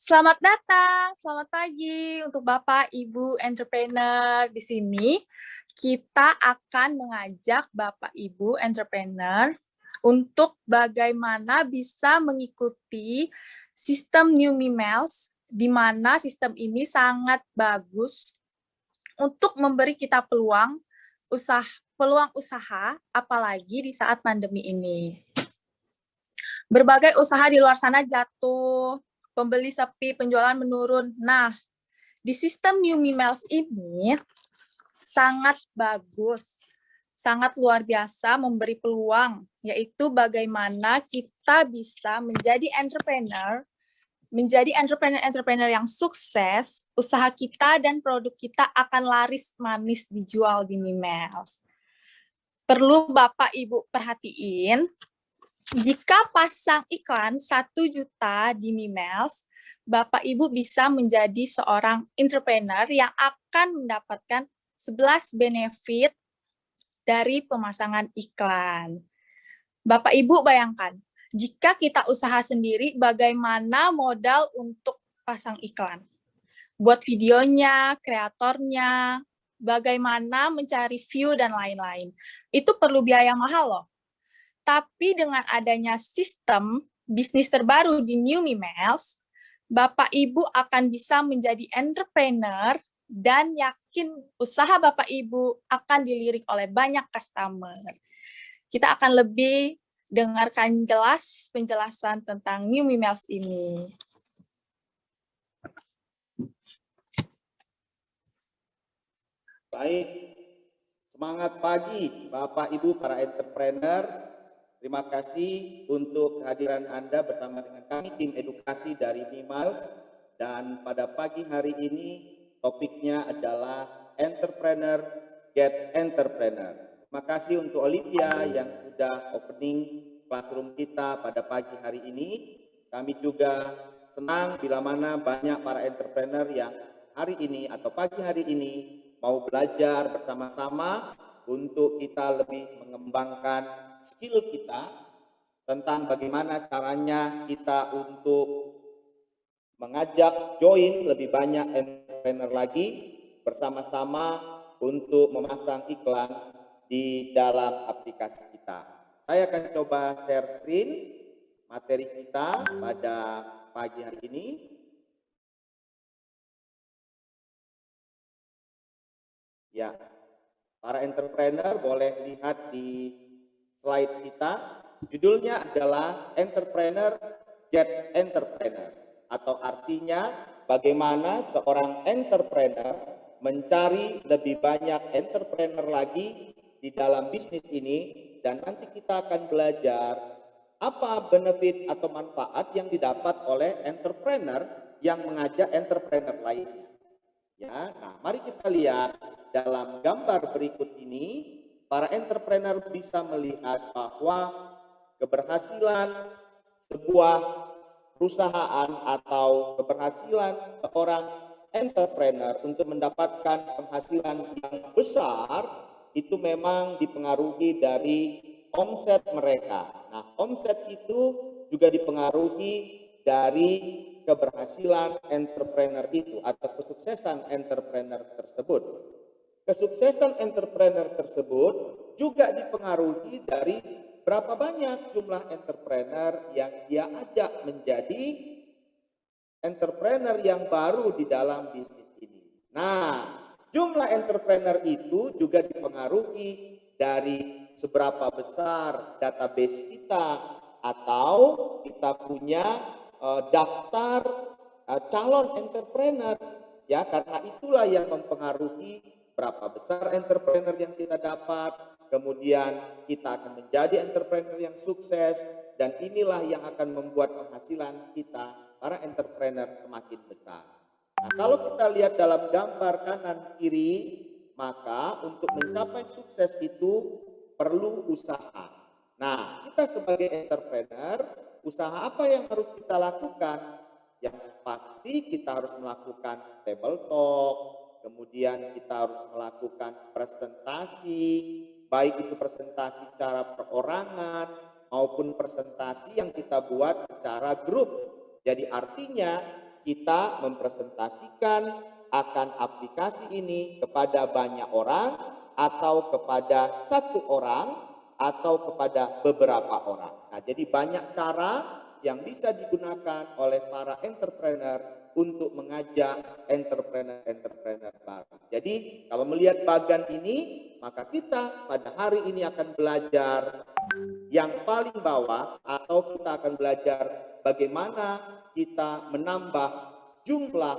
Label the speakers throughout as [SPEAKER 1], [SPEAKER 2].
[SPEAKER 1] Selamat datang, selamat pagi untuk Bapak, Ibu entrepreneur. Di sini kita akan mengajak Bapak, Ibu entrepreneur untuk bagaimana bisa mengikuti sistem New Mimels, di mana sistem ini sangat bagus untuk memberi kita peluang usaha, apalagi di saat pandemi ini. Berbagai usaha di luar sana jatuh, pembeli sepi, penjualan menurun. Nah, di sistem New Mimels ini sangat bagus, sangat luar biasa memberi peluang, yaitu bagaimana kita bisa menjadi entrepreneur yang sukses, usaha kita dan produk kita akan laris manis dijual di Mimels. Perlu Bapak Ibu perhatiin, jika pasang iklan 1 juta di Mimels, Bapak Ibu bisa menjadi seorang entrepreneur yang akan mendapatkan 11 benefit dari pemasangan iklan. Bapak Ibu bayangkan, jika kita usaha sendiri, bagaimana modal untuk pasang iklan? Buat videonya, kreatornya, bagaimana mencari view, dan lain-lain. Itu perlu biaya mahal loh. Tapi dengan adanya sistem bisnis terbaru di New Mimels, Bapak Ibu akan bisa menjadi entrepreneur dan yakin usaha Bapak Ibu akan dilirik oleh banyak customer. Kita akan lebih dengarkan jelas penjelasan tentang New Mimels ini.
[SPEAKER 2] Baik, semangat pagi Bapak Ibu para entrepreneur. Terima kasih untuk kehadiran Anda bersama dengan kami tim edukasi dari Mimels. Dan pada pagi hari ini topiknya adalah Entrepreneur Get Entrepreneur. Terima kasih untuk Olivia yang sudah opening classroom kita pada pagi hari ini. Kami juga senang bila mana banyak para entrepreneur yang hari ini atau pagi hari ini mau belajar bersama-sama untuk kita lebih mengembangkan skill kita tentang bagaimana caranya kita untuk mengajak join lebih banyak entrepreneur lagi bersama-sama untuk memasang iklan di dalam aplikasi kita. Saya akan coba share screen materi kita pada pagi hari ini. Ya, para entrepreneur boleh lihat di slide kita. Judulnya adalah Entrepreneur Get Entrepreneur, atau artinya bagaimana seorang entrepreneur mencari lebih banyak entrepreneur lagi di dalam bisnis ini, dan nanti kita akan belajar apa benefit atau manfaat yang didapat oleh entrepreneur yang mengajak entrepreneur lainnya. Ya, nah mari kita lihat dalam gambar berikut ini, para entrepreneur bisa melihat bahwa keberhasilan sebuah perusahaan atau keberhasilan seorang entrepreneur untuk mendapatkan penghasilan yang besar itu memang dipengaruhi dari omset mereka. Nah, omset itu juga dipengaruhi dari keberhasilan entrepreneur itu atau kesuksesan entrepreneur tersebut. Kesuksesan entrepreneur tersebut juga dipengaruhi dari berapa banyak jumlah entrepreneur yang dia ajak menjadi entrepreneur yang baru di dalam bisnis ini. Nah, jumlah entrepreneur itu juga dipengaruhi dari seberapa besar database kita atau kita punya daftar calon entrepreneur, ya, karena itulah yang mempengaruhi berapa besar entrepreneur yang kita dapat, kemudian kita akan menjadi entrepreneur yang sukses, dan inilah yang akan membuat penghasilan kita para entrepreneur semakin besar. Nah, kalau kita lihat dalam gambar kanan kiri, maka untuk mencapai sukses itu perlu usaha. Nah, kita sebagai entrepreneur, usaha apa yang harus kita lakukan? Yang pasti kita harus melakukan table talk, kemudian kita harus melakukan presentasi, baik itu presentasi secara perorangan maupun presentasi yang kita buat secara grup. Jadi artinya kita mempresentasikan akan aplikasi ini kepada banyak orang atau kepada satu orang atau kepada beberapa orang. Nah, jadi banyak cara yang bisa digunakan oleh para entrepreneur untuk mengajak entrepreneur baru. Jadi kalau melihat bagan ini, maka kita pada hari ini akan belajar yang paling bawah, atau kita akan belajar bagaimana kita menambah jumlah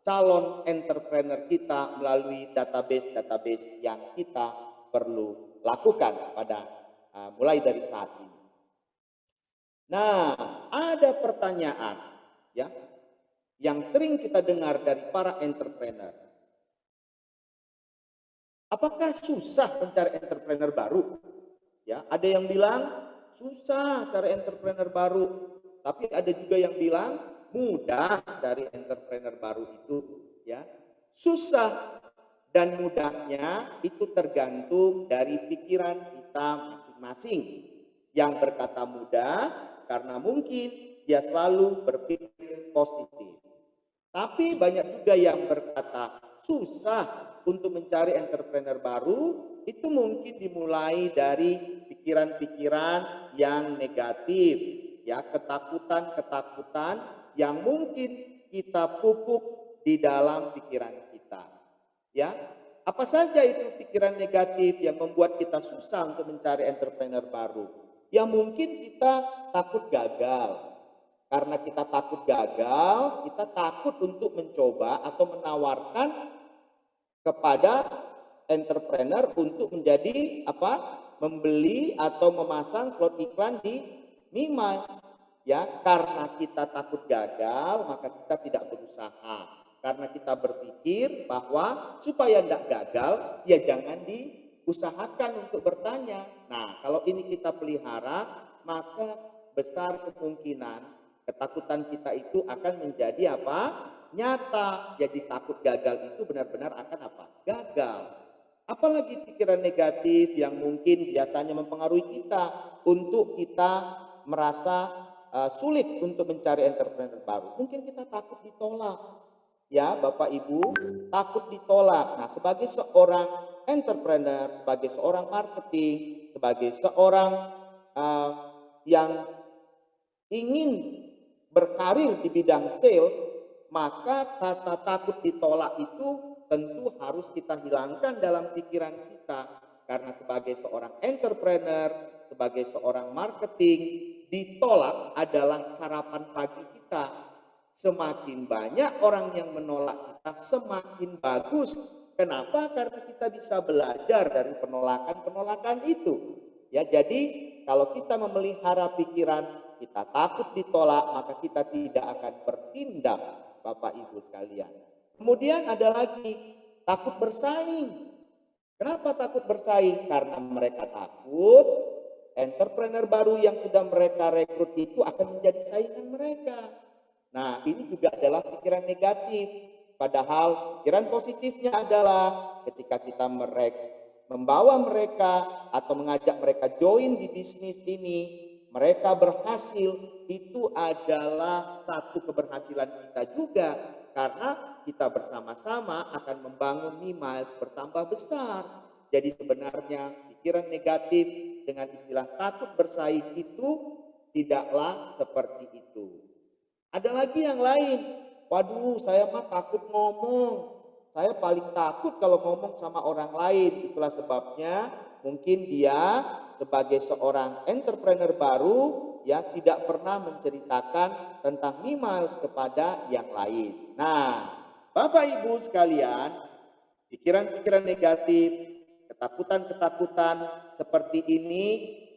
[SPEAKER 2] calon entrepreneur kita melalui database yang kita perlu lakukan pada mulai dari saat ini. Nah, ada pertanyaan ya yang sering kita dengar dari para entrepreneur. Apakah susah mencari entrepreneur baru? Ya, ada yang bilang susah cari entrepreneur baru, tapi ada juga yang bilang mudah cari entrepreneur baru itu, ya. Susah dan mudahnya itu tergantung dari pikiran kita masing-masing. Yang berkata mudah karena mungkin dia selalu berpikir positif. Tapi banyak juga yang berkata susah untuk mencari entrepreneur baru, itu mungkin dimulai dari pikiran-pikiran yang negatif, ya, ketakutan-ketakutan yang mungkin kita pupuk di dalam pikiran kita. Ya, apa saja itu pikiran negatif yang membuat kita susah untuk mencari entrepreneur baru? Ya mungkin kita takut gagal. Karena kita takut gagal, kita takut untuk mencoba atau menawarkan kepada entrepreneur untuk menjadi membeli atau memasang slot iklan di Mimiles. Ya, karena kita takut gagal, maka kita tidak berusaha. Karena kita berpikir bahwa supaya tidak gagal, ya jangan diusahakan untuk bertanya. Nah, kalau ini kita pelihara, maka besar kemungkinan ketakutan kita itu akan menjadi nyata. Jadi takut gagal itu benar-benar akan gagal. Apalagi pikiran negatif yang mungkin biasanya mempengaruhi kita untuk kita merasa sulit untuk mencari entrepreneur baru. Mungkin kita takut ditolak. Ya, Bapak Ibu, takut ditolak. Nah, sebagai seorang entrepreneur, sebagai seorang marketing, sebagai seorang yang ingin berkarir di bidang sales, maka kata takut ditolak itu tentu harus kita hilangkan dalam pikiran kita. Karena sebagai seorang entrepreneur, sebagai seorang marketing, ditolak adalah sarapan pagi kita. Semakin banyak orang yang menolak kita, semakin bagus. Kenapa? Karena kita bisa belajar dari penolakan-penolakan itu. Ya, jadi kalau kita memelihara pikiran kita takut ditolak, maka kita tidak akan bertindak, Bapak Ibu sekalian. Kemudian ada lagi takut bersaing. Kenapa takut bersaing? Karena mereka takut entrepreneur baru yang sudah mereka rekrut itu akan menjadi saingan mereka. Nah, ini juga adalah pikiran negatif. Padahal pikiran positifnya adalah ketika kita membawa mereka atau mengajak mereka join di bisnis ini, mereka berhasil, itu adalah satu keberhasilan kita juga. Karena kita bersama-sama akan membangun Mimiles bertambah besar. Jadi sebenarnya pikiran negatif dengan istilah takut bersaing itu tidaklah seperti itu. Ada lagi yang lain. Waduh, saya mah takut ngomong. Saya paling takut kalau ngomong sama orang lain. Itulah sebabnya mungkin dia sebagai seorang entrepreneur baru ya tidak pernah menceritakan tentang Mimiles kepada yang lain. Nah, Bapak Ibu sekalian, pikiran-pikiran negatif, ketakutan-ketakutan seperti ini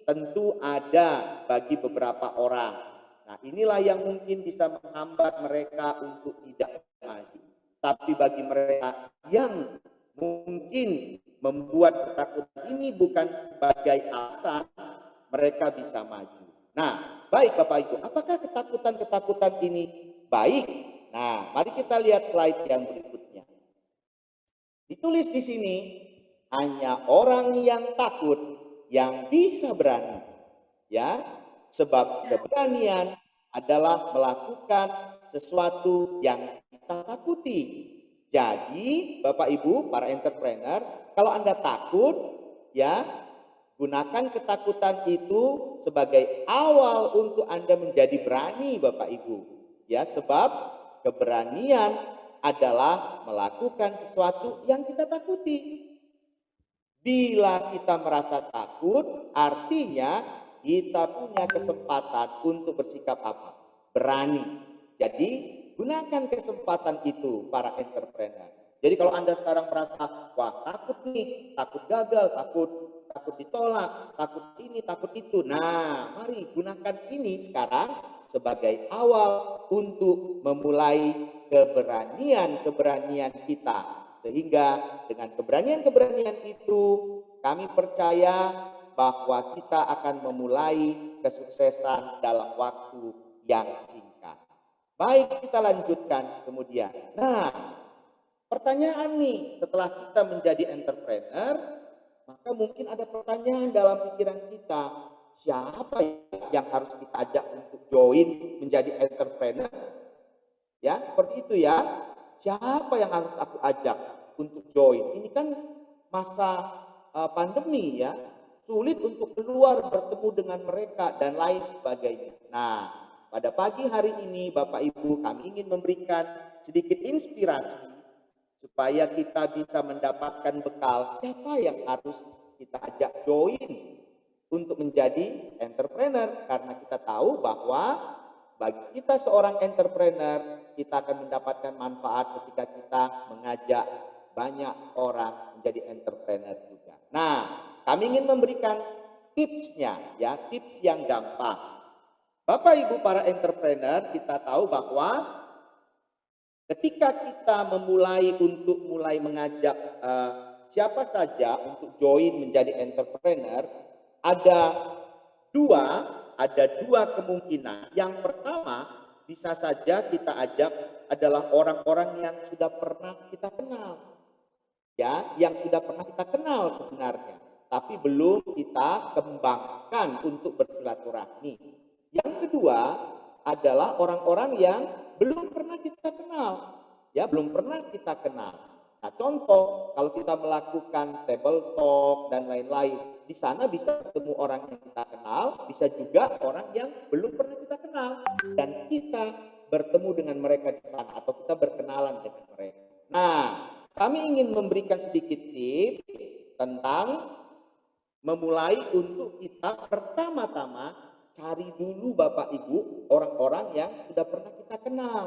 [SPEAKER 2] tentu ada bagi beberapa orang. Nah, inilah yang mungkin bisa menghambat mereka untuk tidak maju. Tapi bagi mereka yang mungkin membuat ketakutan ini bukan sebagai alasan, mereka bisa maju. Nah, baik Bapak Ibu, apakah ketakutan-ketakutan ini baik? Nah, mari kita lihat slide yang berikutnya. Ditulis di sini, hanya orang yang takut yang bisa berani. Ya, sebab keberanian adalah melakukan sesuatu yang kita takuti. Jadi, Bapak Ibu, para entrepreneur, kalau Anda takut, ya, gunakan ketakutan itu sebagai awal untuk Anda menjadi berani, Bapak Ibu. Ya, sebab keberanian adalah melakukan sesuatu yang kita takuti. Bila kita merasa takut, artinya kita punya kesempatan untuk bersikap apa? Berani. Jadi, gunakan kesempatan itu para entrepreneur. Jadi kalau Anda sekarang merasa, wah takut nih, takut gagal, takut ditolak, takut ini, takut itu. Nah, mari gunakan ini sekarang sebagai awal untuk memulai keberanian-keberanian kita. Sehingga dengan keberanian-keberanian itu kami percaya bahwa kita akan memulai kesuksesan dalam waktu yang singkat. Baik, kita lanjutkan kemudian. Nah, pertanyaan nih, setelah kita menjadi entrepreneur, maka mungkin ada pertanyaan dalam pikiran kita, siapa yang harus kita ajak untuk join menjadi entrepreneur? Ya, seperti itu ya. Siapa yang harus aku ajak untuk join? Ini kan masa pandemi ya, sulit untuk keluar bertemu dengan mereka dan lain sebagainya. Nah, pada pagi hari ini Bapak Ibu kami ingin memberikan sedikit inspirasi supaya kita bisa mendapatkan bekal siapa yang harus kita ajak join untuk menjadi entrepreneur, karena kita tahu bahwa bagi kita seorang entrepreneur, kita akan mendapatkan manfaat ketika kita mengajak banyak orang menjadi entrepreneur juga. Nah, kami ingin memberikan tipsnya ya, tips yang gampang. Bapak Ibu para entrepreneur, kita tahu bahwa ketika kita memulai mengajak siapa saja untuk join menjadi entrepreneur, ada dua kemungkinan. Yang pertama, bisa saja kita ajak adalah orang-orang yang sudah pernah kita kenal. Ya, yang sudah pernah kita kenal sebenarnya, tapi belum kita kembangkan untuk bersilaturahmi. Yang kedua adalah orang-orang yang belum pernah kita kenal. Ya, belum pernah kita kenal. Nah, contoh kalau kita melakukan table talk dan lain-lain, di sana bisa ketemu orang yang kita kenal, bisa juga orang yang belum pernah kita kenal, dan kita bertemu dengan mereka di sana atau kita berkenalan dengan mereka. Nah, kami ingin memberikan sedikit tips tentang memulai untuk kita pertama-tama cari dulu Bapak Ibu orang-orang yang sudah pernah kita kenal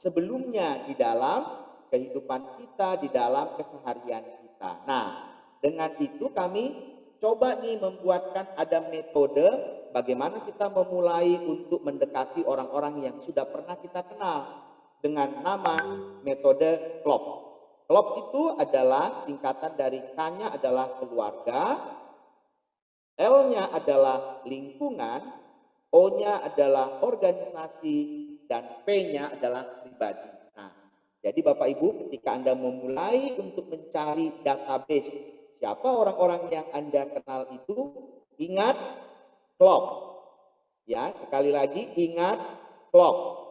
[SPEAKER 2] sebelumnya di dalam kehidupan kita, di dalam keseharian kita. Nah, dengan itu kami coba nih membuatkan ada metode bagaimana kita memulai untuk mendekati orang-orang yang sudah pernah kita kenal dengan nama metode klop. Klop itu adalah singkatan dari K-nya adalah keluarga, L-nya adalah lingkungan, O-nya adalah organisasi, dan P-nya adalah pribadi. Nah, jadi Bapak Ibu ketika Anda memulai untuk mencari database siapa orang-orang yang Anda kenal itu, ingat klop. Ya, sekali lagi ingat klop.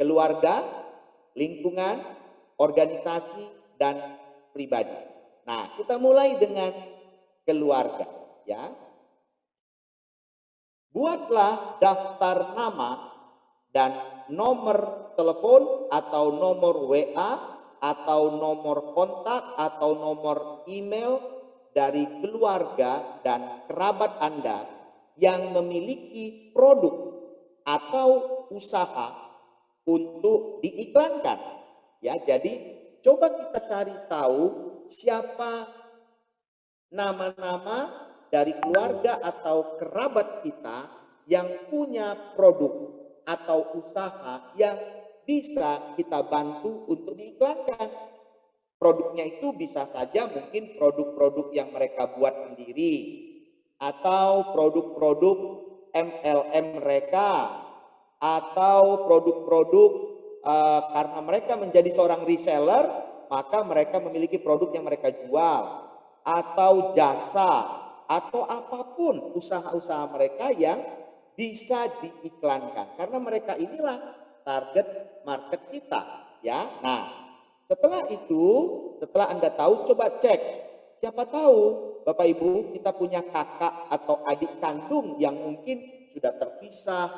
[SPEAKER 2] Keluarga, lingkungan, organisasi, dan pribadi. Nah, kita mulai dengan keluarga, ya. Buatlah daftar nama dan nomor telepon atau nomor WA atau nomor kontak atau nomor email dari keluarga dan kerabat Anda yang memiliki produk atau usaha untuk diiklankan. Ya, jadi coba kita cari tahu siapa nama-nama dari keluarga atau kerabat kita yang punya produk atau usaha yang bisa kita bantu untuk diiklankan. Produknya itu bisa saja mungkin produk-produk yang mereka buat sendiri atau produk-produk MLM mereka atau produk-produk karena mereka menjadi seorang reseller, maka mereka memiliki produk yang mereka jual, atau jasa, atau apapun usaha-usaha mereka yang bisa diiklankan. Karena mereka inilah target market kita, ya. Nah, setelah itu, setelah Anda tahu, coba cek. Siapa tahu Bapak Ibu kita punya kakak atau adik kandung yang mungkin sudah terpisah,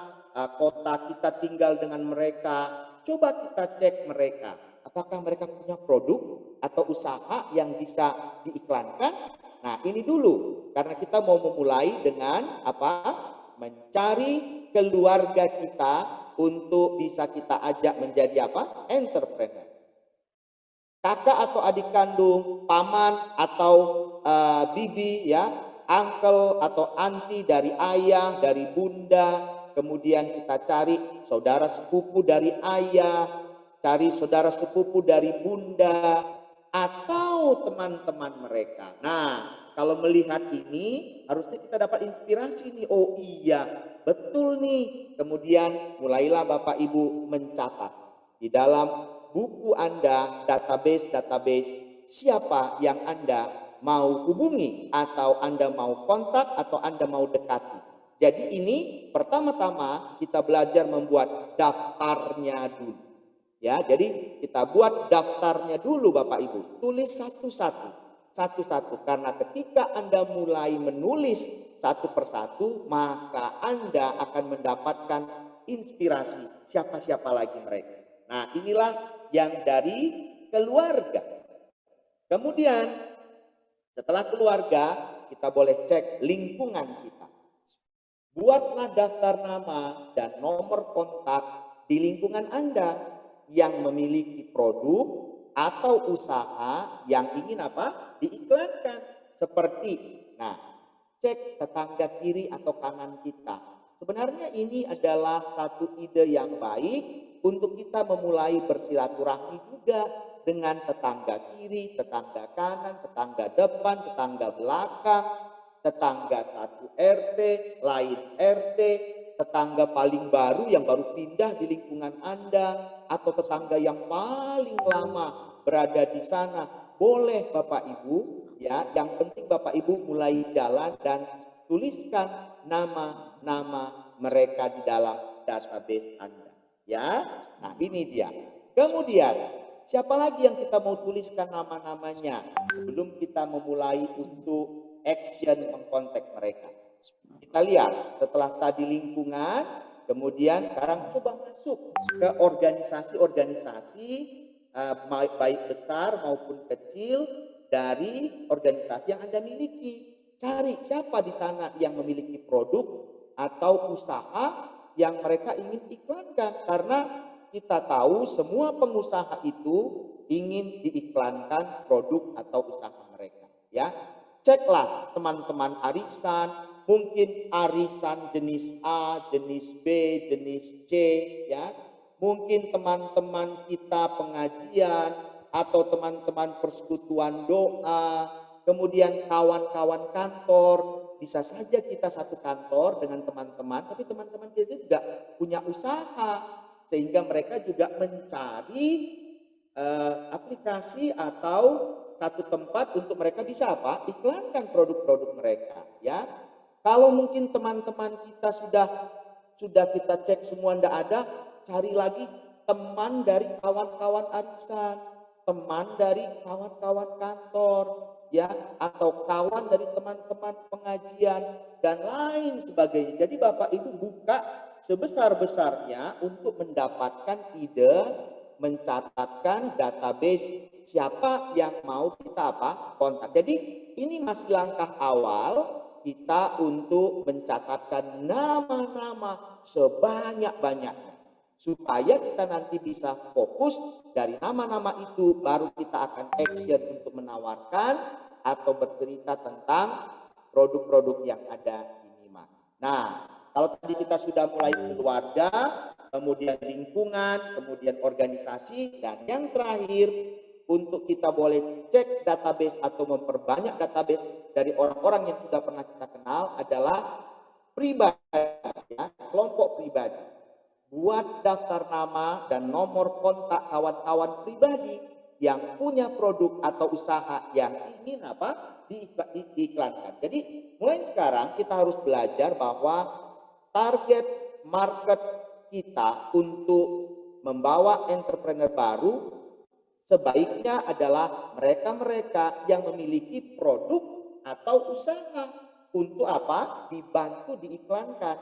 [SPEAKER 2] kota kita tinggal dengan mereka. Coba kita cek mereka, apakah mereka punya produk atau usaha yang bisa diiklankan. Nah, ini dulu, karena kita mau memulai dengan apa? Mencari keluarga kita untuk bisa kita ajak menjadi apa? Entrepreneur. Kakak atau adik kandung, paman atau bibi, ya, uncle atau anti dari ayah, dari bunda. Kemudian kita cari saudara sepupu dari ayah, cari saudara sepupu dari bunda, atau teman-teman mereka. Nah, kalau melihat ini harusnya kita dapat inspirasi nih. Oh iya, betul nih. Kemudian mulailah Bapak Ibu mencatat di dalam buku Anda, database siapa yang Anda mau hubungi atau Anda mau kontak atau Anda mau dekati. Jadi ini pertama-tama kita belajar membuat daftarnya dulu. Ya, jadi kita buat daftarnya dulu Bapak Ibu. Tulis satu-satu karena ketika Anda mulai menulis satu persatu, maka Anda akan mendapatkan inspirasi siapa-siapa lagi mereka. Nah, inilah yang dari keluarga. Kemudian setelah keluarga, kita boleh cek lingkungan kita. Buatlah daftar nama dan nomor kontak di lingkungan Anda yang memiliki produk atau usaha yang ingin apa? Diiklankan. Seperti, nah, cek tetangga kiri atau kanan kita. Sebenarnya ini adalah satu ide yang baik untuk kita memulai bersilaturahmi juga dengan tetangga kiri, tetangga kanan, tetangga depan, tetangga belakang, tetangga satu RT, lain RT, tetangga paling baru yang baru pindah di lingkungan Anda, atau tetangga yang paling lama berada di sana. Boleh Bapak Ibu, ya, yang penting Bapak Ibu mulai jalan dan tuliskan nama-nama mereka di dalam database Anda, ya. Nah, ini dia. Kemudian siapa lagi yang kita mau tuliskan nama-namanya sebelum kita memulai untuk action mengkontak mereka? Kita lihat setelah tadi lingkungan, kemudian sekarang coba masuk ke organisasi-organisasi baik besar maupun kecil dari organisasi yang Anda miliki. Cari siapa di sana yang memiliki produk atau usaha yang mereka ingin iklankan, karena kita tahu semua pengusaha itu ingin diiklankan produk atau usaha mereka, ya. Ceklah teman-teman arisan, mungkin arisan jenis A, jenis B, jenis C, ya. Mungkin teman-teman kita pengajian atau teman-teman persekutuan doa, kemudian kawan-kawan kantor. Bisa saja kita satu kantor dengan teman-teman, tapi teman-teman kita juga punya usaha, sehingga mereka juga mencari aplikasi atau satu tempat untuk mereka bisa apa? Iklankan produk-produk mereka, ya. Kalau mungkin teman-teman kita sudah kita cek semua tidak ada, cari lagi teman dari kawan-kawan arisan, teman dari kawan-kawan kantor, ya, atau kawan dari teman-teman pengajian dan lain sebagainya. Jadi Bapak Ibu buka sebesar-besarnya untuk mendapatkan ide, mencatatkan database siapa yang mau kita apa? Kontak. Jadi ini masih langkah awal kita untuk mencatatkan nama-nama sebanyak-banyaknya, supaya kita nanti bisa fokus dari nama-nama itu, baru kita akan action untuk menawarkan atau bercerita tentang produk-produk yang ada di Mima. Nah, kalau tadi kita sudah mulai keluarga, kemudian lingkungan, kemudian organisasi, dan yang terakhir untuk kita boleh cek database atau memperbanyak database dari orang-orang yang sudah pernah kita kenal adalah pribadi, ya, kelompok pribadi. Buat daftar nama dan nomor kontak kawan-kawan pribadi yang punya produk atau usaha yang ingin apa? Diiklankan. Jadi mulai sekarang kita harus belajar bahwa target market kita untuk membawa entrepreneur baru sebaiknya adalah mereka-mereka yang memiliki produk atau usaha. Untuk apa? Dibantu diiklankan.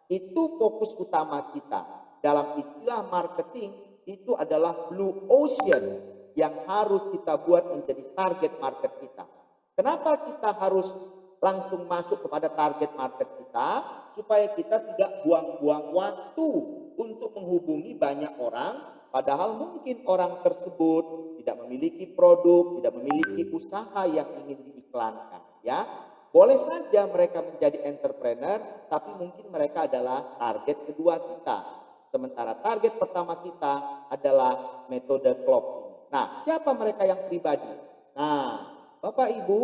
[SPEAKER 2] Itu fokus utama kita. Dalam istilah marketing, itu adalah blue ocean yang harus kita buat menjadi target market kita. Kenapa kita harus langsung masuk kepada target market kita? Supaya kita tidak buang-buang waktu untuk menghubungi banyak orang, padahal mungkin orang tersebut tidak memiliki produk, tidak memiliki usaha yang ingin diiklankan. Ya, boleh saja mereka menjadi entrepreneur, tapi mungkin mereka adalah target kedua kita. Sementara target pertama kita adalah metode clocking. Nah, siapa mereka yang pribadi? Nah, Bapak Ibu,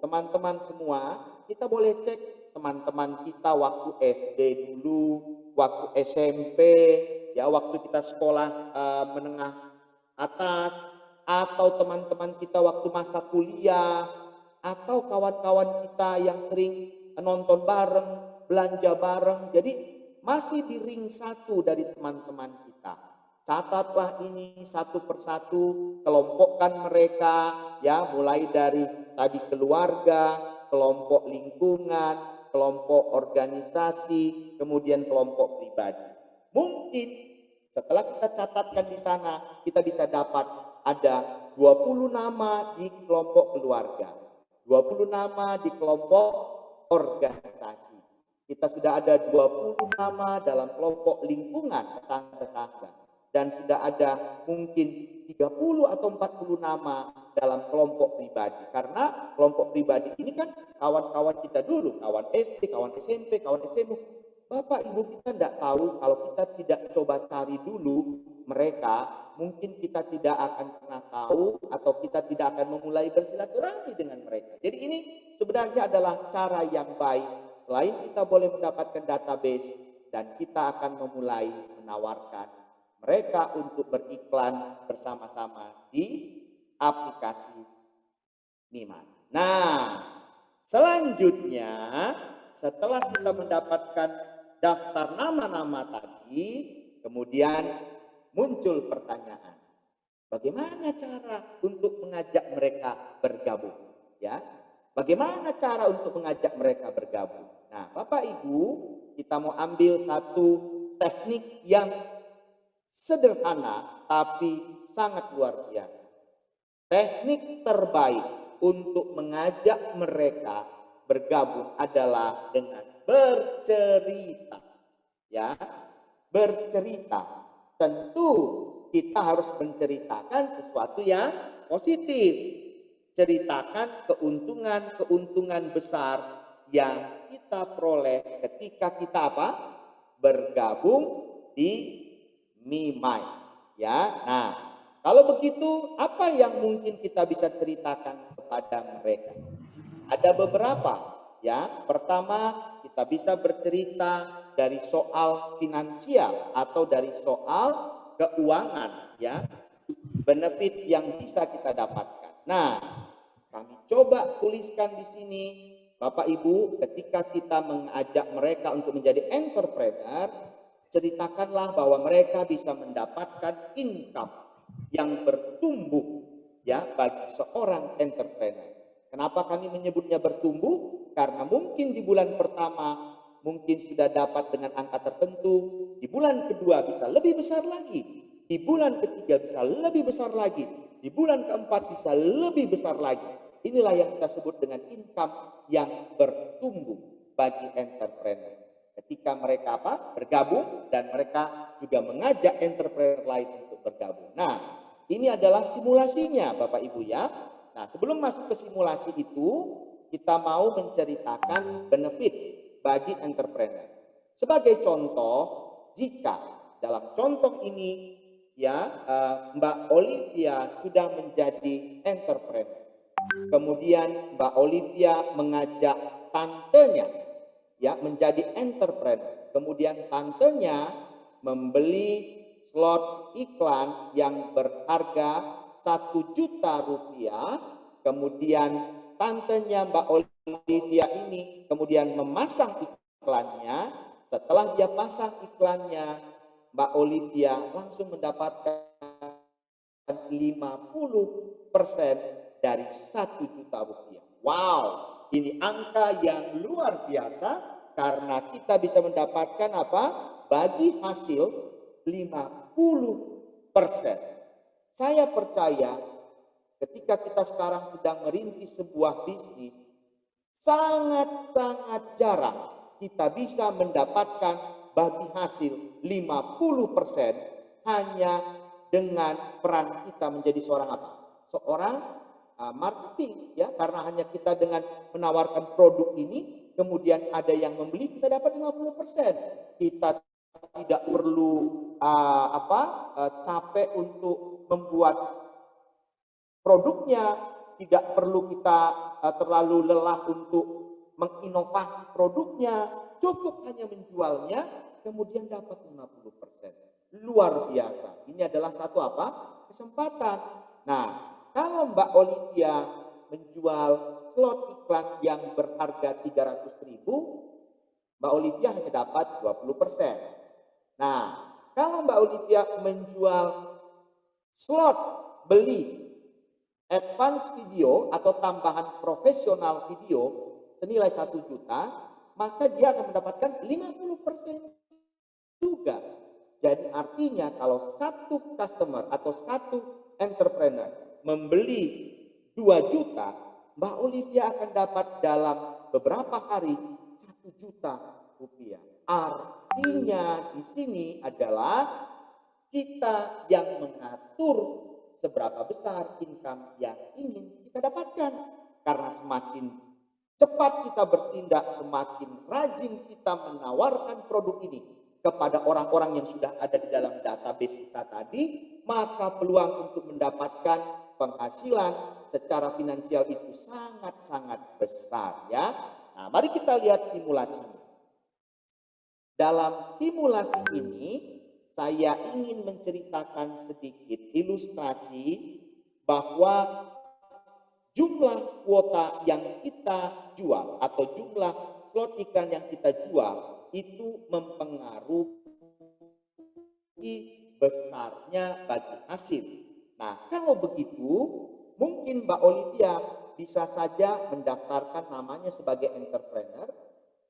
[SPEAKER 2] teman-teman semua, kita boleh cek teman-teman kita waktu SD dulu, waktu SMP, ya waktu kita sekolah menengah atas, atau teman-teman kita waktu masa kuliah, atau kawan-kawan kita yang sering nonton bareng, belanja bareng. Jadi masih di ring satu dari teman-teman kita. Catatlah ini satu persatu, kelompokkan mereka, ya mulai dari tadi keluarga, kelompok lingkungan, kelompok organisasi, kemudian kelompok pribadi. Mungkin setelah kita catatkan di sana, kita bisa dapat ada 20 nama di kelompok keluarga, 20 nama di kelompok organisasi. Kita sudah ada 20 nama dalam kelompok lingkungan tetangga-tetangga. Dan sudah ada mungkin 30 atau 40 nama dalam kelompok pribadi. Karena kelompok pribadi ini kan kawan-kawan kita dulu, kawan SD, kawan SMP, kawan SMA. Bapak Ibu kita tidak tahu, kalau kita tidak coba cari dulu mereka, mungkin kita tidak akan pernah tahu atau kita tidak akan memulai bersilaturahmi dengan mereka. Jadi ini sebenarnya adalah cara yang baik. Selain kita boleh mendapatkan database dan kita akan memulai menawarkan mereka untuk beriklan bersama-sama di aplikasi Mimiles. Nah, selanjutnya setelah kita mendapatkan daftar nama-nama tadi, kemudian muncul pertanyaan, bagaimana cara untuk mengajak mereka bergabung? Ya, bagaimana cara untuk mengajak mereka bergabung? Nah, Bapak Ibu, kita mau ambil satu teknik yang sederhana tapi sangat luar biasa. Teknik terbaik untuk mengajak mereka bergabung adalah dengan bercerita. Ya, bercerita. Tentu kita harus menceritakan sesuatu yang positif. Ceritakan keuntungan-keuntungan besar yang kita peroleh ketika kita apa? Bergabung di Mimiles. Ya, nah kalau begitu apa yang mungkin kita bisa ceritakan kepada mereka? Ada beberapa. Ya, pertama kita bisa bercerita dari soal finansial atau dari soal keuangan, ya, benefit yang bisa kita dapatkan. Nah, kami coba tuliskan di sini, Bapak Ibu, ketika kita mengajak mereka untuk menjadi entrepreneur, ceritakanlah bahwa mereka bisa mendapatkan income yang bertumbuh, ya, bagi seorang entrepreneur. Kenapa kami menyebutnya bertumbuh? Karena mungkin di bulan pertama mungkin sudah dapat dengan angka tertentu, di bulan kedua bisa lebih besar lagi, di bulan ketiga bisa lebih besar lagi, di bulan keempat bisa lebih besar lagi. Inilah yang kita sebut dengan income yang bertumbuh bagi entrepreneur. Ketika mereka apa? Bergabung dan mereka juga mengajak entrepreneur lain untuk bergabung. Nah, ini adalah simulasinya Bapak Ibu ya. Nah, sebelum masuk ke simulasi itu, kita mau menceritakan benefit bagi entrepreneur. Sebagai contoh, jika dalam contoh ini ya Mbak Olivia sudah menjadi entrepreneur. Kemudian Mbak Olivia mengajak tantenya ya menjadi entrepreneur. Kemudian tantenya membeli slot iklan yang berharga 1 juta rupiah, kemudian tantenya Mbak Olivia ini kemudian memasang iklannya. Setelah dia pasang iklannya, Mbak Olivia langsung mendapatkan 50% dari 1 juta rupiah. Wow, ini angka yang luar biasa karena kita bisa mendapatkan apa? Bagi hasil 50%. Saya percaya ketika kita sekarang sedang merintis sebuah bisnis, sangat-sangat jarang kita bisa mendapatkan bagi hasil 50% hanya dengan peran kita menjadi seorang apa? Seorang marketing, ya, karena hanya kita dengan menawarkan produk ini kemudian ada yang membeli, kita dapat 50%. Kita tidak perlu capek untuk membuat produknya, tidak perlu kita terlalu lelah untuk menginovasi produknya, cukup hanya menjualnya kemudian dapat 50%. Luar biasa. Ini adalah satu apa? Kesempatan. Nah, kalau Mbak Olivia menjual slot iklan yang berharga 300.000, Mbak Olivia hanya dapat 20%. Nah, kalau Mbak Olivia menjual slot beli advance video atau tambahan profesional video senilai 1 juta, maka dia akan mendapatkan 50% juga. Jadi artinya kalau satu customer atau satu entrepreneur membeli 2 juta, Mbak Olivia akan dapat dalam beberapa hari 1 juta rupiah. Artinya di sini adalah kita yang mengatur seberapa besar income yang ingin kita dapatkan. Karena semakin cepat kita bertindak, semakin rajin kita menawarkan produk ini kepada orang-orang yang sudah ada di dalam database kita tadi, maka peluang untuk mendapatkan penghasilan secara finansial itu sangat-sangat besar, ya. Nah, mari kita lihat simulasinya. Dalam simulasi ini saya ingin menceritakan sedikit ilustrasi bahwa jumlah kuota yang kita jual atau jumlah slot iklan yang kita jual itu mempengaruhi besarnya bagi hasil. Nah, kalau begitu mungkin Mbak Olivia bisa saja mendaftarkan namanya sebagai entrepreneur,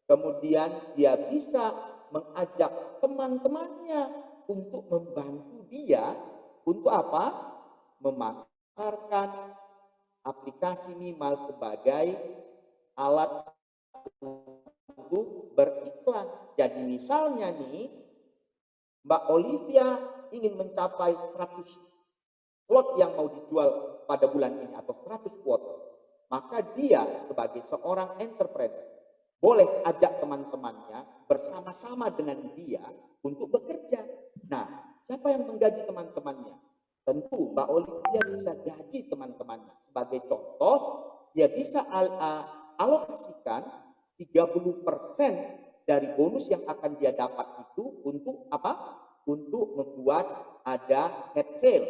[SPEAKER 2] kemudian dia bisa mengajak teman-temannya untuk membantu dia untuk apa? Memasarkan aplikasi Mimal sebagai alat untuk beriklan. Jadi misalnya nih, Mbak Olivia ingin mencapai 100 slot yang mau dijual pada bulan ini atau 100 kuota, maka dia sebagai seorang entrepreneur boleh ajak teman-temannya bersama-sama dengan dia untuk bekerja. Nah, siapa yang menggaji teman-temannya? Tentu Mbak Olivia bisa gaji teman-temannya. Sebagai contoh, dia bisa alokasikan 30% dari bonus yang akan dia dapat itu untuk apa? Untuk membuat ada head sale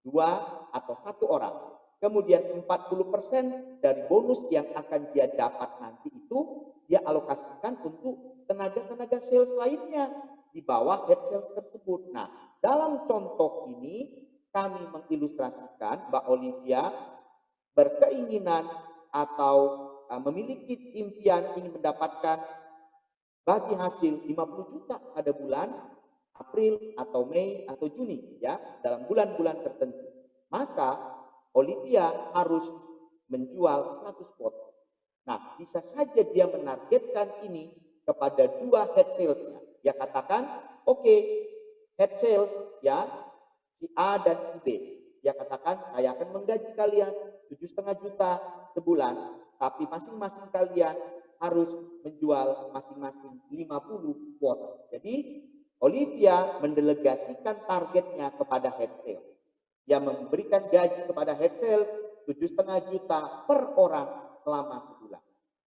[SPEAKER 2] 2 atau 1 orang. Kemudian 40% dari bonus yang akan dia dapat nanti itu dia alokasikan untuk tenaga-tenaga sales lainnya di bawah head sales tersebut. Nah, dalam contoh ini kami mengilustrasikan Mbak Olivia berkeinginan atau memiliki impian ingin mendapatkan bagi hasil 50 juta pada bulan April atau Mei atau Juni, ya, dalam bulan-bulan tertentu. Maka Olivia harus menjual 100 pot. Nah, bisa saja dia menargetkan ini kepada 2 head salesnya. Dia katakan, oke, head sales, ya, si A dan si B. Dia katakan, saya akan menggaji kalian 7,5 juta sebulan, tapi masing-masing kalian harus menjual masing-masing 50 pot. Jadi, Olivia mendelegasikan targetnya kepada head sales. Yang memberikan gaji kepada head sales 7,5 juta per orang selama sebulan.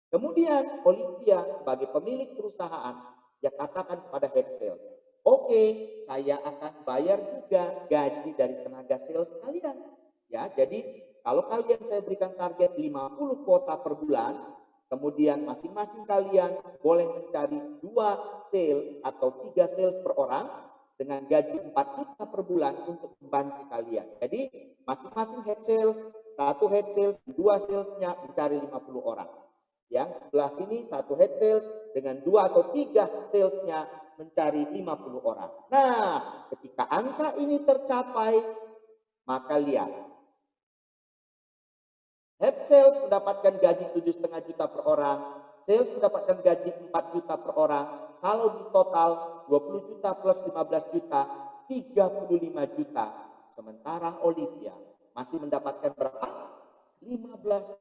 [SPEAKER 2] Kemudian Olivia sebagai pemilik perusahaan, dia katakan kepada head sales, oke, saya akan bayar juga gaji dari tenaga sales kalian. Ya, jadi kalau kalian saya berikan target 50 kuota per bulan, kemudian masing-masing kalian boleh mencari 2 sales atau 3 sales per orang, dengan gaji 4 juta per bulan untuk membantu kalian. Jadi masing-masing head sales, satu head sales, dua salesnya mencari 50 orang. Yang sebelah sini satu head sales dengan 2 atau 3 salesnya mencari 50 orang. Nah, ketika angka ini tercapai, maka lihat. Head sales mendapatkan gaji 7,5 juta per orang, sales mendapatkan gaji 4 juta per orang. Kalau di total 20 juta plus 15 juta, 35 juta. Sementara Olivia masih mendapatkan berapa? 15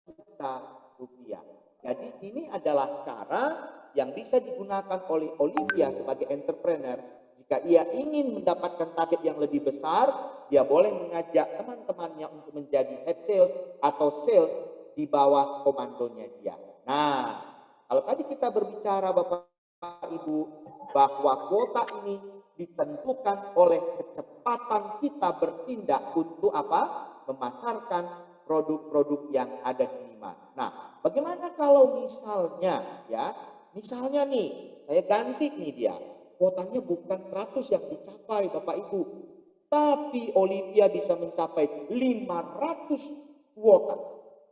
[SPEAKER 2] juta rupiah. Jadi ini adalah cara yang bisa digunakan oleh Olivia sebagai entrepreneur. Jika ia ingin mendapatkan target yang lebih besar, dia boleh mengajak teman-temannya untuk menjadi head sales atau sales di bawah komandonya dia. Nah, kalau tadi kita berbicara Bapak Ibu bahwa kuota ini ditentukan oleh kecepatan kita bertindak untuk apa? Memasarkan produk-produk yang ada di Mimal. Nah, bagaimana kalau misalnya misalnya nih, saya ganti nih dia. Kuotanya bukan 100 yang dicapai Bapak Ibu, tapi Olivia bisa mencapai 500 kuota.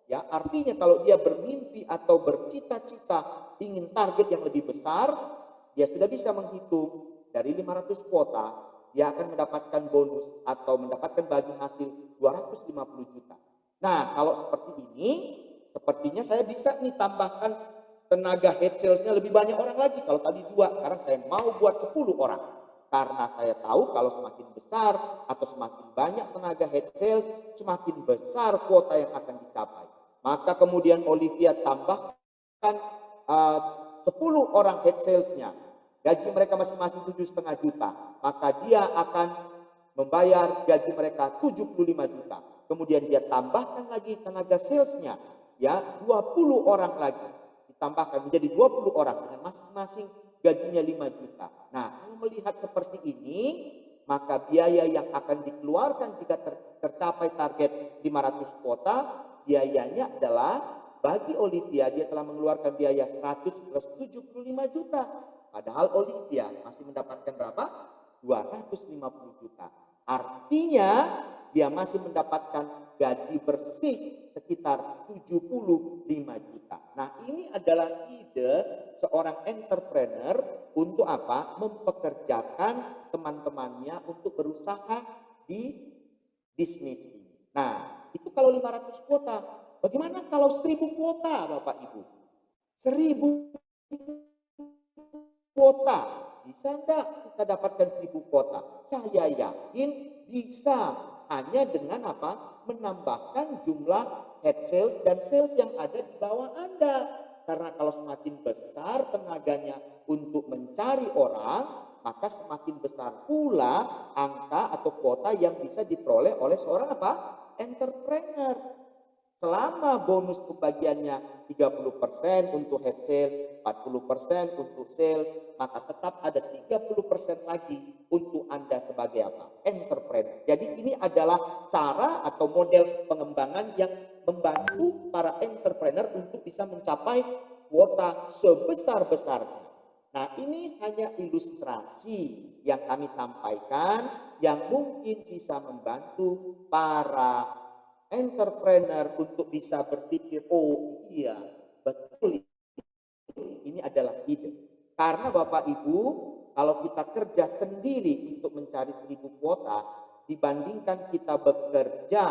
[SPEAKER 2] Ya, artinya kalau dia bermimpi atau bercita-cita ingin target yang lebih besar, dia sudah bisa menghitung dari 500 kuota, dia akan mendapatkan bonus atau mendapatkan bagi hasil 250 juta. Nah, kalau seperti ini, sepertinya saya bisa nih tambahkan tenaga head salesnya lebih banyak orang lagi. Kalau tadi 2, sekarang saya mau buat 10 orang. Karena saya tahu kalau semakin besar atau semakin banyak tenaga head sales, semakin besar kuota yang akan dicapai. Maka kemudian Olivia tambahkan 10 orang head salesnya. Gaji mereka masing-masing 7,5 juta. Maka dia akan membayar gaji mereka 75 juta. Kemudian dia tambahkan lagi tenaga salesnya, 20 orang lagi. Ditambahkan menjadi 20 orang dengan masing-masing gajinya 5 juta. Nah, kalau melihat seperti ini, maka biaya yang akan dikeluarkan jika tercapai target 500 kuota, biayanya adalah bagi Olivia dia telah mengeluarkan biaya 100 plus 75 juta. Padahal Olivia masih mendapatkan berapa? 250 juta. Artinya dia masih mendapatkan gaji bersih sekitar 75 juta. Nah, ini adalah ide seorang entrepreneur untuk apa? Mempekerjakan teman-temannya untuk berusaha di bisnis ini. Nah, itu kalau 500 kuota. Bagaimana kalau 1000 kuota, Bapak Ibu? 1000 kuota. Bisa enggak kita dapatkan 1000 kuota? Saya yakin bisa, hanya dengan apa? Menambahkan jumlah head sales dan sales yang ada di bawah Anda. Karena kalau semakin besar tenaganya untuk mencari orang, maka semakin besar pula angka atau kuota yang bisa diperoleh oleh seorang apa? Entrepreneur. Selama bonus pembagiannya 30% untuk head sales, 40% untuk sales, maka tetap ada 30% lagi untuk Anda sebagai apa? Entrepreneur. Jadi ini adalah cara atau model pengembangan yang membantu para entrepreneur untuk bisa mencapai kuota sebesar-besarnya. Nah, ini hanya ilustrasi yang kami sampaikan yang mungkin bisa membantu para entrepreneur untuk bisa berpikir, oh iya, betul, ini adalah ide. Karena Bapak Ibu, kalau kita kerja sendiri untuk mencari 1000 kuota, dibandingkan kita bekerja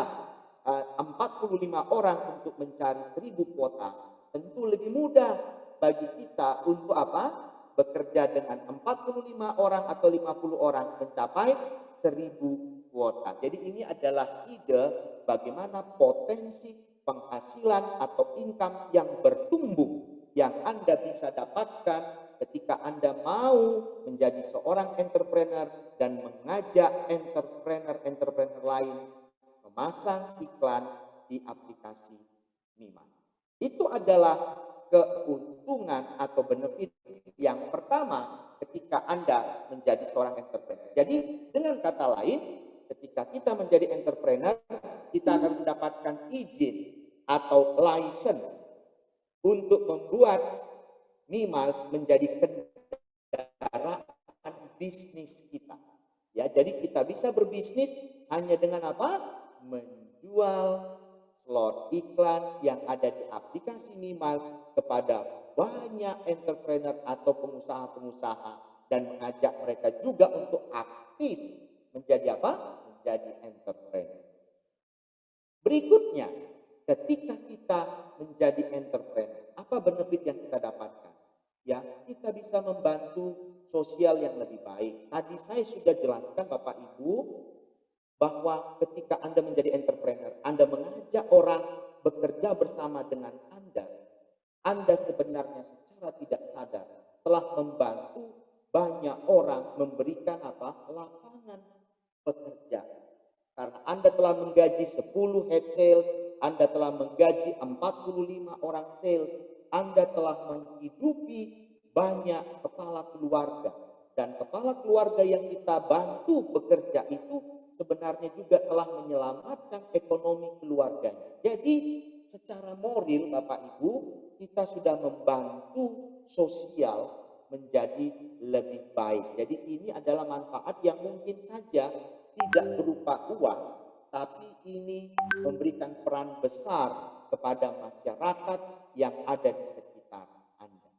[SPEAKER 2] 45 orang untuk mencari 1000 kuota, tentu lebih mudah bagi kita untuk apa? Bekerja dengan 45 orang atau 50 orang mencapai 1000 kuota. Jadi ini adalah ide bagaimana potensi penghasilan atau income yang bertumbuh yang Anda bisa dapatkan ketika Anda mau menjadi seorang entrepreneur dan mengajak entrepreneur lain memasang iklan di aplikasi Mimal. Itu adalah keuntungan atau benefit yang pertama ketika Anda menjadi seorang entrepreneur. Jadi dengan kata lain, ketika kita menjadi entrepreneur, kita akan mendapatkan izin atau license untuk membuat Mimal menjadi kendaraan bisnis kita. Ya, jadi kita bisa berbisnis hanya dengan apa? Menjual slot iklan yang ada di aplikasi Mimiles kepada banyak entrepreneur atau pengusaha-pengusaha dan mengajak mereka juga untuk aktif menjadi apa? Menjadi entrepreneur. Berikutnya, ketika kita menjadi entrepreneur, apa benefit yang kita dapatkan? Ya, kita bisa membantu sosial yang lebih baik. Tadi saya sudah jelaskan Bapak Ibu bahwa ketika Anda menjadi entrepreneur, Anda mengajak orang bekerja bersama dengan Anda sebenarnya secara tidak sadar telah membantu banyak orang, memberikan apa? Lapangan pekerjaan. Karena Anda telah menggaji 10 head sales, Anda telah menggaji 45 orang sales, Anda telah menghidupi banyak kepala keluarga. Dan kepala keluarga yang kita bantu bekerja itu sebenarnya juga telah menyelamatkan ekonomi keluarganya. Jadi secara moral Bapak Ibu, kita sudah membantu sosial menjadi lebih baik. Jadi ini adalah manfaat yang mungkin saja tidak berupa uang, tapi ini memberikan peran besar kepada masyarakat yang ada di sekitar Anda.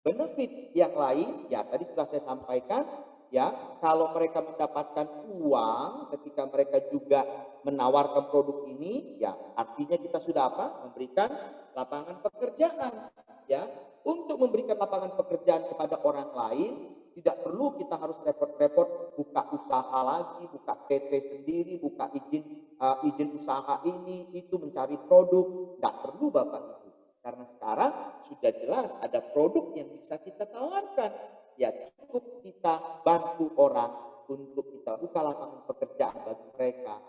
[SPEAKER 2] Benefit yang lain, ya tadi sudah saya sampaikan, ya kalau mereka mendapatkan uang ketika mereka juga menawarkan produk ini, ya artinya kita sudah apa? Memberikan lapangan pekerjaan, ya. Untuk memberikan lapangan pekerjaan kepada orang lain, tidak perlu kita harus repot-repot buka usaha lagi, buka PT sendiri, buka izin usaha ini, itu mencari produk. Tidak perlu Bapak Ibu. Karena sekarang sudah jelas ada produk yang bisa kita tawarkan. Ya cukup kita bantu orang untuk kita buka lapangan pekerjaan bagi mereka.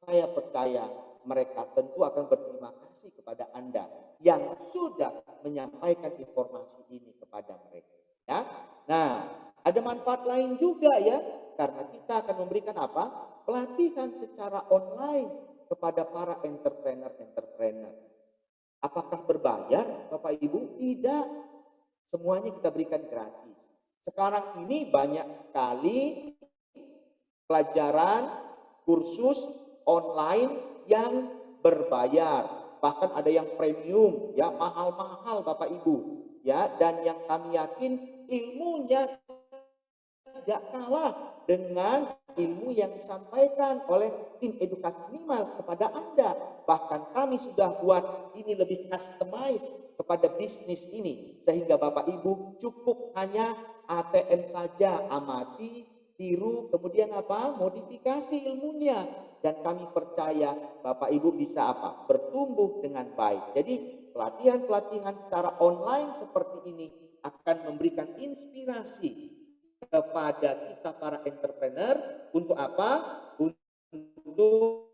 [SPEAKER 2] Saya percaya mereka tentu akan berterima kasih kepada Anda yang sudah menyampaikan informasi ini kepada mereka. Ya, nah ada manfaat lain juga ya, karena kita akan memberikan apa? Pelatihan secara online kepada para entrepreneur. Apakah berbayar Bapak Ibu? Tidak, semuanya kita berikan gratis. Sekarang ini banyak sekali pelajaran kursus online yang berbayar, bahkan ada yang premium, ya mahal-mahal Bapak Ibu, ya. Dan yang kami yakin ilmunya tidak kalah dengan ilmu yang disampaikan oleh tim edukasi Mimiles kepada Anda. Bahkan kami sudah buat ini lebih customize kepada bisnis ini, sehingga Bapak Ibu cukup hanya ATM saja, amati, tiru, kemudian apa? Modifikasi ilmunya. Dan kami percaya Bapak Ibu bisa apa? Bertumbuh dengan baik. Jadi pelatihan-pelatihan secara online seperti ini akan memberikan inspirasi kepada kita para entrepreneur untuk apa? Untuk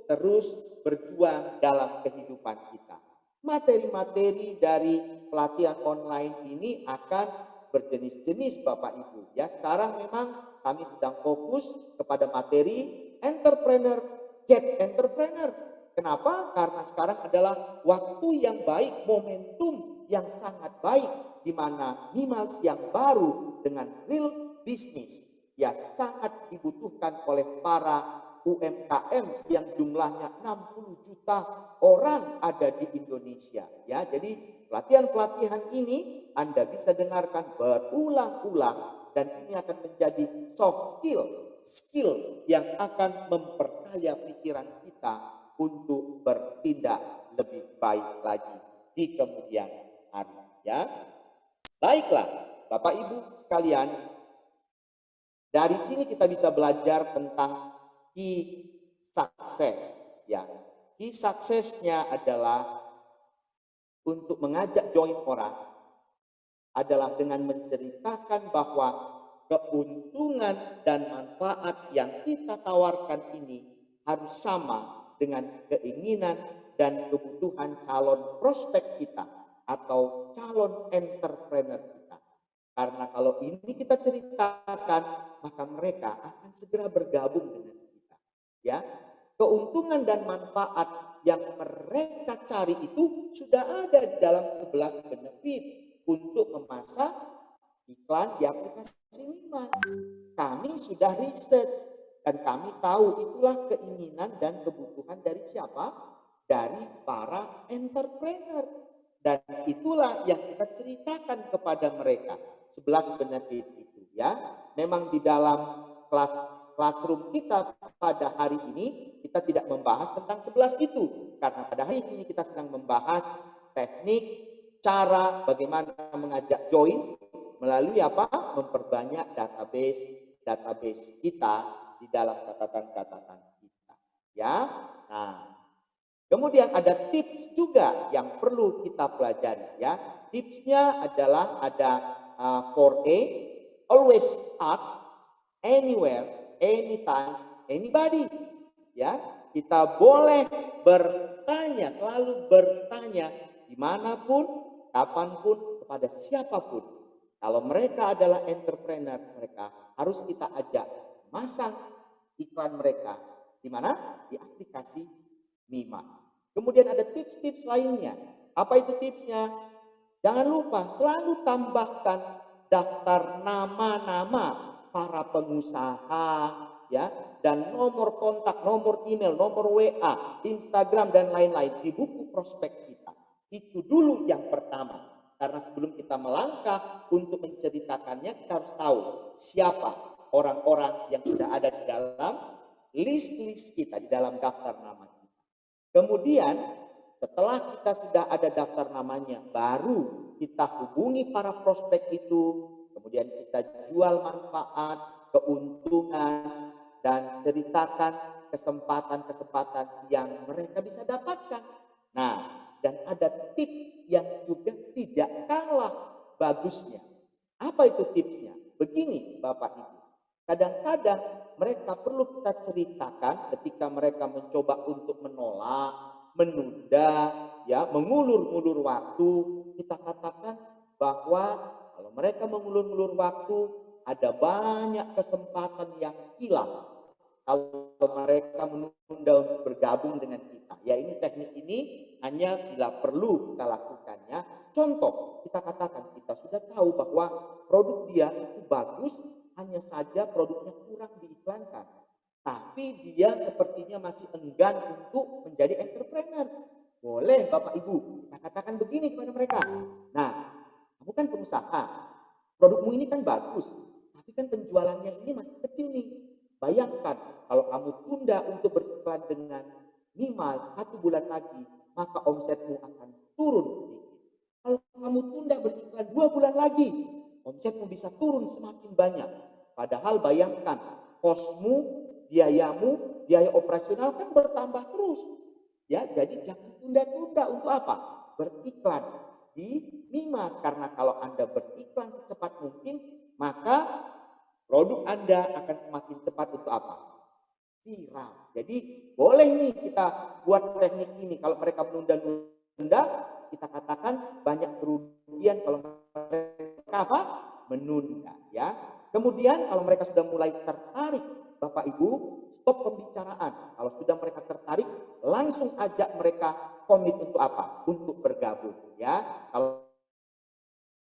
[SPEAKER 2] terus berjuang dalam kehidupan kita. Materi-materi dari pelatihan online ini akan berjenis-jenis Bapak Ibu. Ya, sekarang memang kami sedang fokus kepada materi entrepreneur, get entrepreneur. Kenapa? Karena sekarang adalah waktu yang baik, momentum yang sangat baik, di mana Mimiles yang baru dengan real business ya sangat dibutuhkan oleh para UMKM yang jumlahnya 60 juta orang ada di Indonesia. Ya, jadi pelatihan-pelatihan ini Anda bisa dengarkan berulang-ulang dan ini akan menjadi soft skill yang akan memperkaya pikiran kita untuk bertindak lebih baik lagi di kemudian hari. Ya, baiklah Bapak Ibu sekalian, dari sini kita bisa belajar tentang key success. Ya, key success-nya adalah untuk mengajak join orang adalah dengan menceritakan bahwa keuntungan dan manfaat yang kita tawarkan ini harus sama dengan keinginan dan kebutuhan calon prospek kita atau calon entrepreneur kita. Karena kalau ini kita ceritakan, maka mereka akan segera bergabung dengan kita. Ya, keuntungan dan manfaat yang mereka cari itu sudah ada di dalam 11 benefit untuk memasak iklan di aplikasi Mima. Kami sudah research dan kami tahu itulah keinginan dan kebutuhan dari siapa? Dari para entrepreneur. Dan itulah yang kita ceritakan kepada mereka. 11 benefit itu ya. Memang di dalam classroom kita pada hari ini kita tidak membahas tentang 11 itu. Karena pada hari ini kita sedang membahas teknik, cara bagaimana mengajak join melalui apa? Memperbanyak database kita di dalam catatan-catatan kita. Ya. Nah, kemudian ada tips juga yang perlu kita pelajari ya. Tipsnya adalah ada 4A, always ask, anywhere, anytime, anybody. Ya, kita boleh bertanya, selalu bertanya dimanapun, kapanpun, kepada siapapun. Kalau mereka adalah entrepreneur, mereka harus kita ajak masang iklan mereka di mana? Di aplikasi Mima. Kemudian ada tips-tips lainnya. Apa itu tipsnya? Jangan lupa selalu tambahkan daftar nama-nama para pengusaha ya, dan nomor kontak, nomor email, nomor WA, Instagram dan lain-lain di buku prospek kita. Itu dulu yang pertama. Karena sebelum kita melangkah untuk menceritakannya, kita harus tahu siapa orang-orang yang sudah ada di dalam list-list kita, di dalam daftar nama kita. Kemudian setelah kita sudah ada daftar namanya, baru kita hubungi para prospek itu, kemudian kita jual manfaat, keuntungan, dan ceritakan kesempatan-kesempatan yang mereka bisa dapatkan. Nah, dan ada tips yang juga tidak kalah bagusnya. Apa itu tipsnya? Begini Bapak Ibu, kadang-kadang mereka perlu kita ceritakan ketika mereka mencoba untuk menolak, menunda, ya, mengulur-ngulur waktu. Kita katakan bahwa kalau mereka mengulur-ngulur waktu, ada banyak kesempatan yang hilang kalau mereka menunda untuk bergabung dengan kita. Ya, ini teknik ini hanya bila perlu kita lakukannya. Contoh, kita katakan kita sudah tahu bahwa produk dia itu bagus, hanya saja produknya kurang diiklankan. Tapi dia sepertinya masih enggan untuk menjadi entrepreneur. Boleh Bapak Ibu, kita katakan begini kepada mereka. Nah, kamu kan pengusaha, produkmu ini kan bagus, tapi kan penjualannya ini masih kecil nih. Bayangkan kalau kamu tunda untuk beriklan dengan Mima 1 bulan lagi, maka omsetmu akan turun sedikit. Kalau kamu tunda beriklan 2 bulan lagi, omsetmu bisa turun semakin banyak. Padahal bayangkan, kosmu, biayamu, biaya operasional kan bertambah terus. Ya, jadi jangan tunda-tunda untuk apa? Beriklan di Mima. Karena kalau Anda beriklan secepat mungkin, maka produk Anda akan semakin cepat untuk apa? Viral. Jadi boleh nih kita buat teknik ini. Kalau mereka menunda-nunda, kita katakan banyak kerugian kalau mereka apa? Menunda. Ya. Kemudian kalau mereka sudah mulai tertarik, Bapak Ibu, stop pembicaraan. Kalau sudah mereka tertarik, langsung ajak mereka komit untuk apa? Untuk bergabung. Ya. Kalau